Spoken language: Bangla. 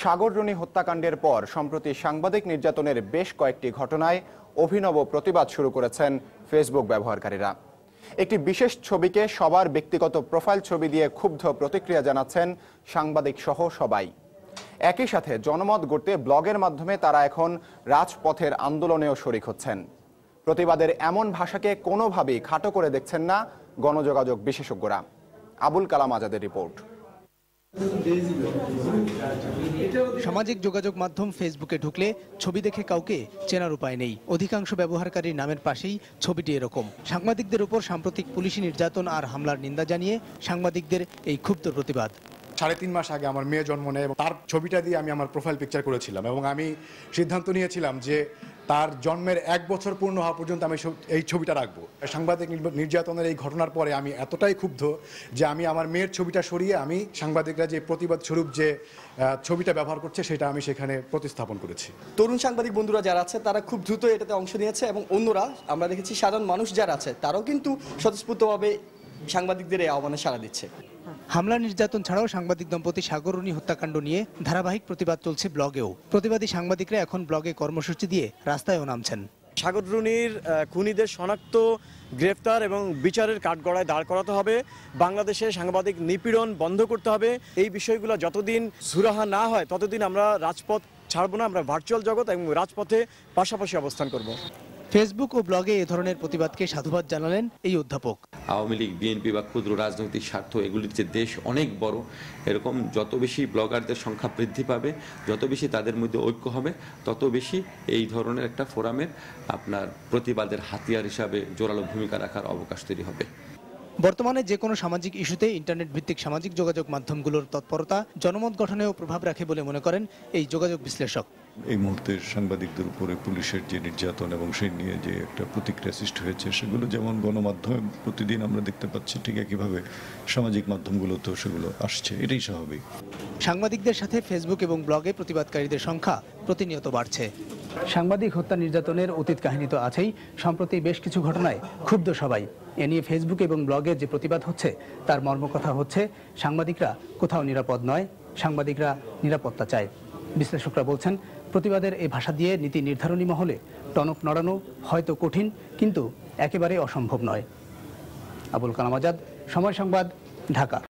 সাগররুনি হত্যাকাণ্ডের পর সম্প্রতি সাংবাদিক নির্যাতনের বেশ কয়েকটি ঘটনায় অভিনব প্রতিবাদ শুরু করেছেন ফেসবুক ব্যবহারকারীরা। একটি বিশেষ ছবিকে সবার ব্যক্তিগত প্রোফাইল ছবি দিয়ে ক্ষুব্ধ প্রতিক্রিয়া জানাচ্ছেন সাংবাদিক সহ সবাই। একই সাথে জনমত গড়তে ব্লগের মাধ্যমে তারা এখন রাজপথের আন্দোলনেও শরিক হচ্ছেন। প্রতিবাদের এমন ভাষাকে কোনোভাবেই খাটো করে দেখছেন না গণযোগাযোগ বিশেষজ্ঞরা। আবুল কালাম আজাদের রিপোর্ট। সামাজিক যোগাযোগ মাধ্যম ফেসবুকে ঢুকলে ছবি দেখে কাউকে চেনার উপায় নেই। অধিকাংশ ব্যবহারকারীর নামের পাশেই ছবিটি এরকম। সাংবাদিকদের উপর সাম্প্রতিক পুলিশি নির্যাতন আর হামলার নিন্দা জানিয়ে সাংবাদিকদের এই ক্ষুব্ধ প্রতিবাদ। 3.5 মাস আগে আমার মেয়ে জন্ম নেয় এবং তার ছবিটা দিয়ে আমি আমার প্রোফাইল পিকচার করেছিলাম এবং আমি সিদ্ধান্ত নিয়েছিলাম যে তার জন্মের 1 বছর পূর্ণ হওয়া পর্যন্ত আমি এই ছবিটা রাখবো। সাংবাদিক নির্যাতনের এই ঘটনার পরে আমি এতটাই ক্ষুব্ধ যে আমি আমার মেয়ের ছবিটা সরিয়ে আমি সাংবাদিকরা যে প্রতিবাদ স্বরূপ যে ছবিটা ব্যবহার করছে সেটা আমি সেখানে প্রতিস্থাপন করেছি। তরুণ সাংবাদিক বন্ধুরা যারা আছে তারা খুব দ্রুত এটাতে অংশ নিয়েছে এবং অন্যরা আমরা দেখেছি সাধারণ মানুষ যারা আছে তারাও কিন্তু স্বতঃস্ফূর্তভাবে সাংবাদিকদের এই আহ্বানে সাড়া দিচ্ছে। হামলা নির্যাতন ছাড়াও সাংবাদিক দম্পতি সাগররুনি হত্যাকাণ্ড নিয়ে ধারাবাহিক প্রতিবাদ চলছে ব্লগেও। প্রতিবাদী সাংবাদিকরা এখন ব্লগে কর্মসূচি দিয়ে রাস্তায়ও নামছেন। সাগররুনির খুনিদের শনাক্ত, গ্রেফতার এবং বিচারের কাঠগড়ায় দাঁড় করাতে হবে। বাংলাদেশে সাংবাদিক নিপীড়ন বন্ধ করতে হবে। এই বিষয়গুলো যতদিন সুরাহা না হয় ততদিন আমরা রাজপথ ছাড়বো না। আমরা ভার্চুয়াল জগৎ এবং রাজপথে পাশাপাশি অবস্থান করব। ফেসবুক ও ব্লগে এ ধরনের প্রতিবাদকে সাধুবাদ জানালেন এই অধ্যাপক। আওয়ামী লীগ, বিএনপি বা ক্ষুদ্র রাজনৈতিক স্বার্থ এগুলির যে দেশ অনেক বড়, এরকম যত বেশি ব্লগারদের সংখ্যা বৃদ্ধি পাবে, যত বেশি তাদের মধ্যে ঐক্য হবে, তত বেশি এই ধরনের একটা ফোরামের আপনার প্রতিবাদের হাতিয়ার হিসাবে জোরালো ভূমিকা রাখার অবকাশ তৈরি হবে। বর্তমানে যে কোনো সামাজিক ইস্যুতে ইন্টারনেট ভিত্তিক সামাজিক যোগাযোগ মাধ্যমগুলোর তৎপরতা জনমত গঠনেও প্রভাব রাখে বলে মনে করেন এই যোগাযোগ বিশ্লেষক। এই মুহূর্তে সাংবাদিকদের উপরে পুলিশের যে নির্যাতন এবং সেই নিয়ে যে একটা প্রতিক্রিয়া সৃষ্টি হয়েছে, সেগুলো যেমন গণমাধ্যমে প্রতিদিন আমরা দেখতে পাচ্ছি, ঠিক একইভাবে সামাজিক মাধ্যমগুলোতেও সেগুলো আসছে। এটাই স্বাভাবিক। সাংবাদিকদের সাথে ফেসবুক এবং ব্লগে প্রতিবাদকারীদের সংখ্যা প্রতিনিয়ত বাড়ছে। সাংবাদিক হত্যা নির্যাতনের অতীত কাহিনী তো আছেই, সম্প্রতি বেশ কিছু ঘটনায় ক্ষুব্ধ সবাই। এ নিয়ে ফেসবুক এবং ব্লগে যে প্রতিবাদ হচ্ছে তার মর্মকথা হচ্ছে সাংবাদিকরা কোথাও নিরাপদ নয়, সাংবাদিকরা নিরাপত্তা চায়। বিশ্লেষকরা বলছেন প্রতিবাদের এই ভাষা দিয়ে নীতি নির্ধারণী মহলে টনক নড়ানো হয়তো কঠিন, কিন্তু একেবারে অসম্ভব নয়। আবুল কালাম আজাদ, সময় সংবাদ, ঢাকা।